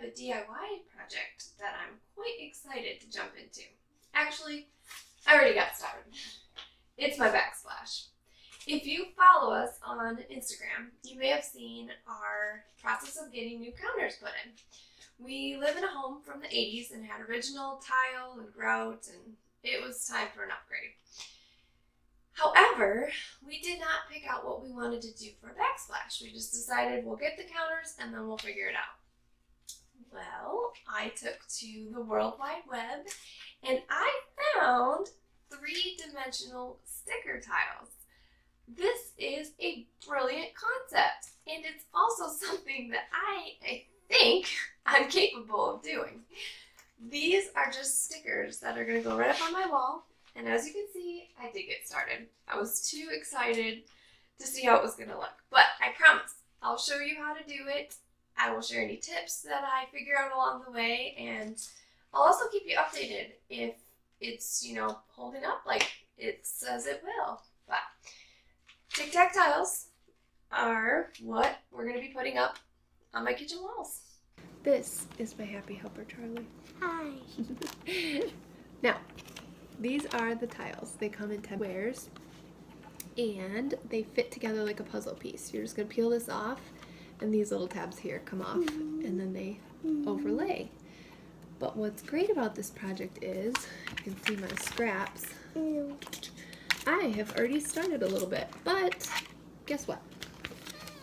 up a DIY project that I'm quite excited to jump into. Actually, I already got started. It's my backsplash. If you follow us on Instagram, you may have seen our process of getting new counters put in. We live in a home from the 80s and had original tile and grout, and it was time for an upgrade. However, we did not pick out what we wanted to do for a backsplash. We just decided we'll get the counters and then we'll figure it out. Well, I took to the World Wide Web and I found 3-dimensional sticker tiles. This is a brilliant concept, and it's also something that I think I'm capable of doing. These are just stickers that are going to go right up on my wall, and as you can see, I did get started. I was too excited to see how it was going to look, but I promise I'll show you how to do it. I will share any tips that I figure out along the way, and I'll also keep you updated if it's, holding up like it says it will. But Tic Tac Tiles are what we're going to be putting up on my kitchen walls. This is my happy helper, Charlie. Hi. Now, these are the tiles. They come in 10 squares and they fit together like a puzzle piece. You're just going to peel this off and these little tabs here come off and then they overlay. But what's great about this project is, you can see my scraps. I have already started a little bit, but guess what?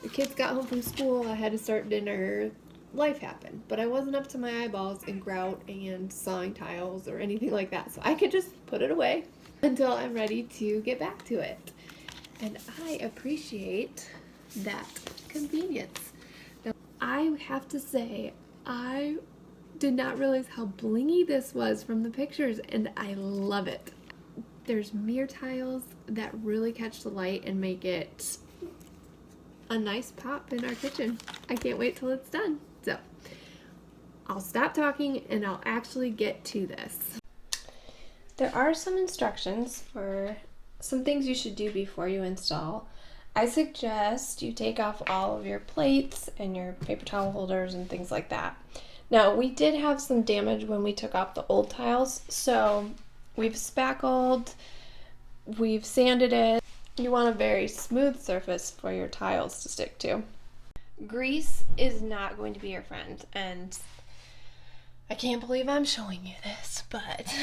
The kids got home from school, I had to start dinner, life happened. But I wasn't up to my eyeballs in grout and sawing tiles or anything like that, so I could just put it away until I'm ready to get back to it. And I appreciate that convenience. Now, I have to say, I did not realize how blingy this was from the pictures, and I love it. There's mirror tiles that really catch the light and make it a nice pop in our kitchen. I can't wait till it's done. So I'll stop talking and I'll actually get to this. There are some instructions for some things you should do before you install. I suggest you take off all of your plates and your paper towel holders and things like that. Now, we did have some damage when we took off the old tiles, so we've spackled, we've sanded it. You want a very smooth surface for your tiles to stick to. Grease is not going to be your friend, and I can't believe I'm showing you this, but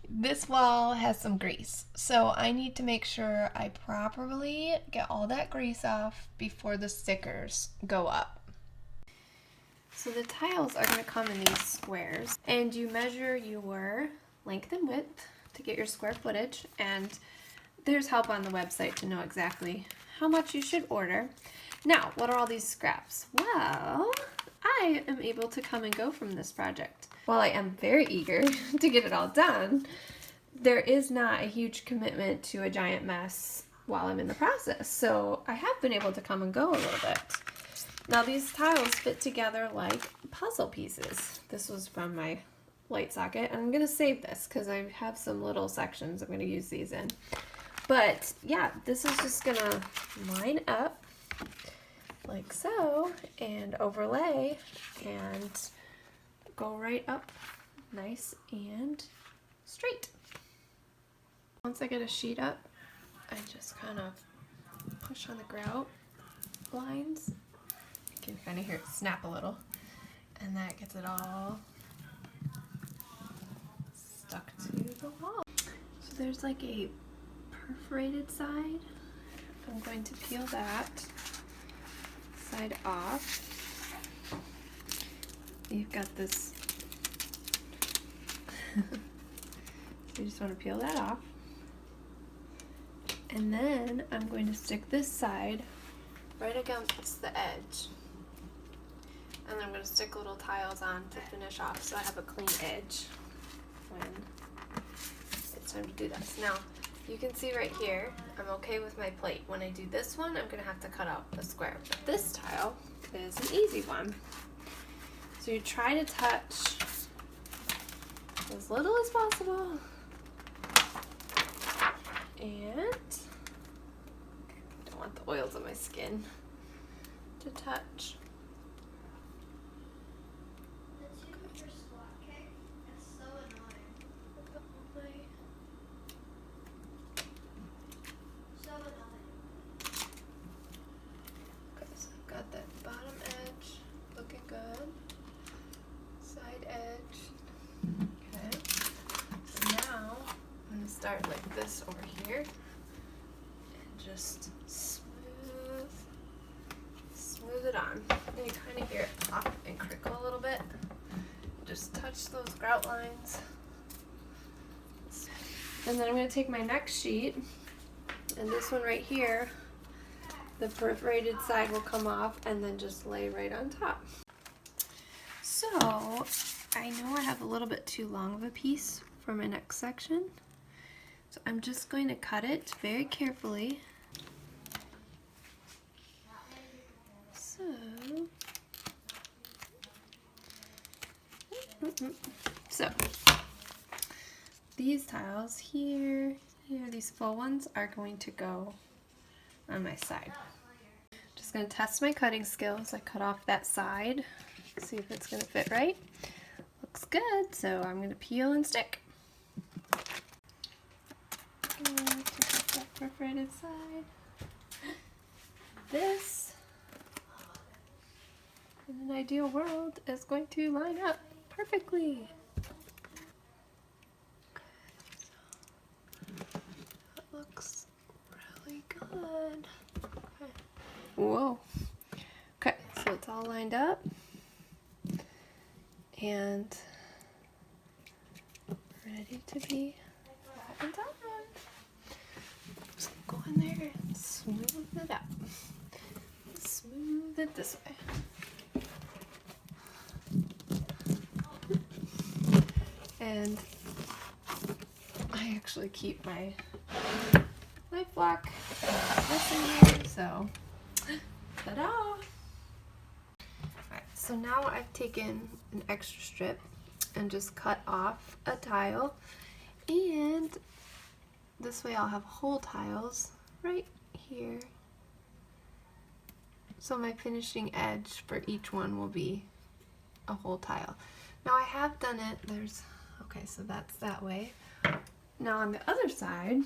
this wall has some grease. So I need to make sure I properly get all that grease off before the stickers go up. So the tiles are going to come in these squares, and you measure your length and width to get your square footage, and there's help on the website to know exactly how much you should order. Now, what are all these scraps? Well, I am able to come and go from this project. While I am very eager to get it all done, there is not a huge commitment to a giant mess while I'm in the process, so I have been able to come and go a little bit. Now, these tiles fit together like puzzle pieces. This was from my light socket, and I'm going to save this because I have some little sections I'm going to use these in. But yeah, this is just going to line up like so and overlay and go right up nice and straight. Once I get a sheet up, I just kind of push on the grout lines. You can kind of hear it snap a little, and that gets it all stuck to the wall. So there's like a perforated side. I'm going to peel that side off. You've got this. So you just want to peel that off. And then I'm going to stick this side right against the edge. And then I'm going to stick little tiles on to finish off so I have a clean edge when it's time to do this. Now, you can see right here, I'm okay with my plate. When I do this one, I'm going to have to cut out the square. But this tile is an easy one. So you try to touch as little as possible. And don't want the oils on my skin to touch. just smooth it on. And you kind of hear it pop and crinkle a little bit. Just touch those grout lines. And then I'm going to take my next sheet, and this one right here, the perforated side will come off and then just lay right on top. So I know I have a little bit too long of a piece for my next section, so I'm just going to cut it very carefully. So these tiles here, these full ones are going to go on my side. Just going to test my cutting skills. I cut off that side, see if it's going to fit right. Looks good, so I'm going to peel and stick. Take off that perforated side. This, in an ideal world, is going to line up perfectly. That looks really good. Okay. Whoa. Okay, so it's all lined up and ready to be done. Just go in there and smooth it out. Smooth it this way. And I actually keep my life block this in here, so ta-da! Alright, so now I've taken an extra strip and just cut off a tile, and this way I'll have whole tiles right here. So my finishing edge for each one will be a whole tile. Now I have done it, okay, so that's that way. Now on the other side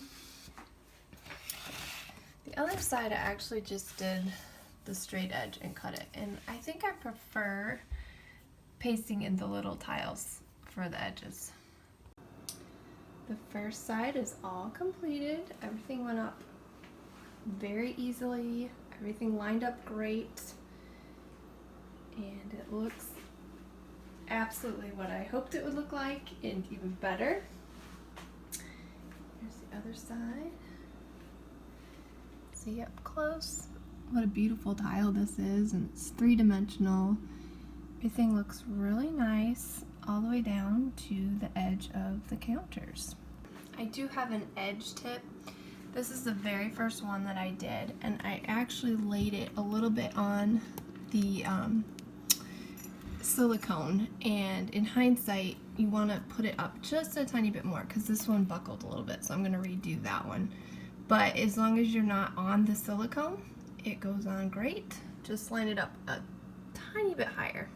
I actually just did the straight edge and cut it. And I think I prefer pasting in the little tiles for the edges. The first side is all completed. Everything went up very easily. Everything lined up great. And it looks absolutely what I hoped it would look like, and even better. Here's the other side. See up close what a beautiful tile this is, and it's three-dimensional. Everything looks really nice all the way down to the edge of the counters. I do have an edge tip. This is the very first one that I did, and I actually laid it a little bit on the silicone, and in hindsight you want to put it up just a tiny bit more because this one buckled a little bit, so I'm going to redo that one. But as long as you're not on the silicone, it goes on great. Just line it up a tiny bit higher.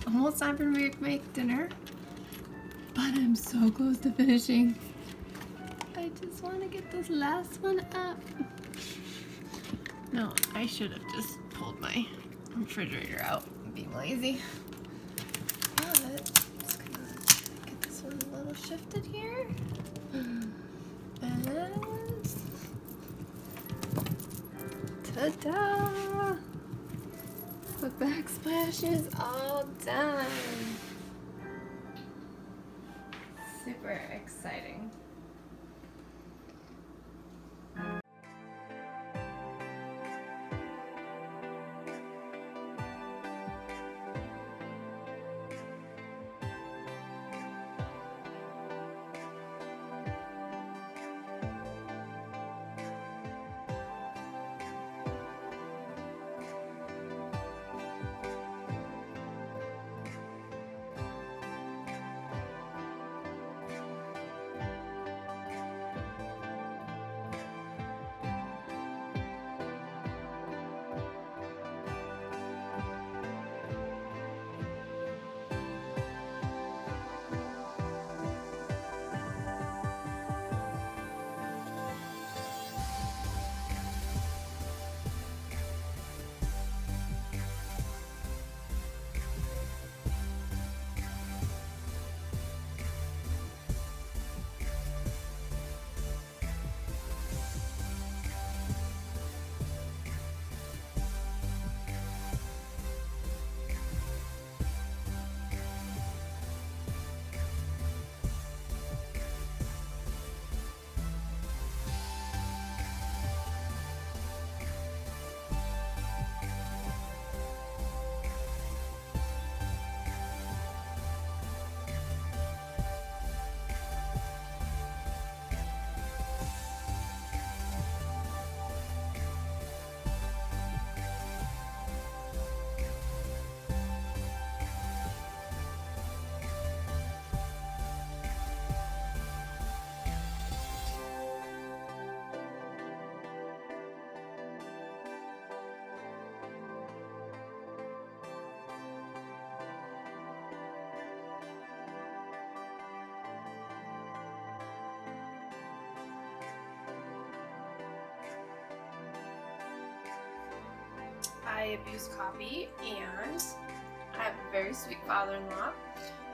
Almost time for me to make dinner, but I'm so close to finishing. I just want to get this last one up. No, I should have just pulled my refrigerator out and being lazy. But I'm just gonna get this one a little shifted here. And ta-da! The backsplash is all done. Super exciting. I abuse coffee, and I have a very sweet father-in-law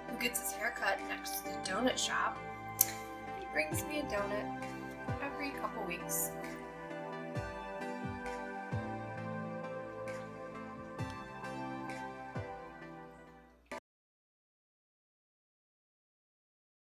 who gets his hair cut next to the donut shop. He brings me a donut every couple weeks.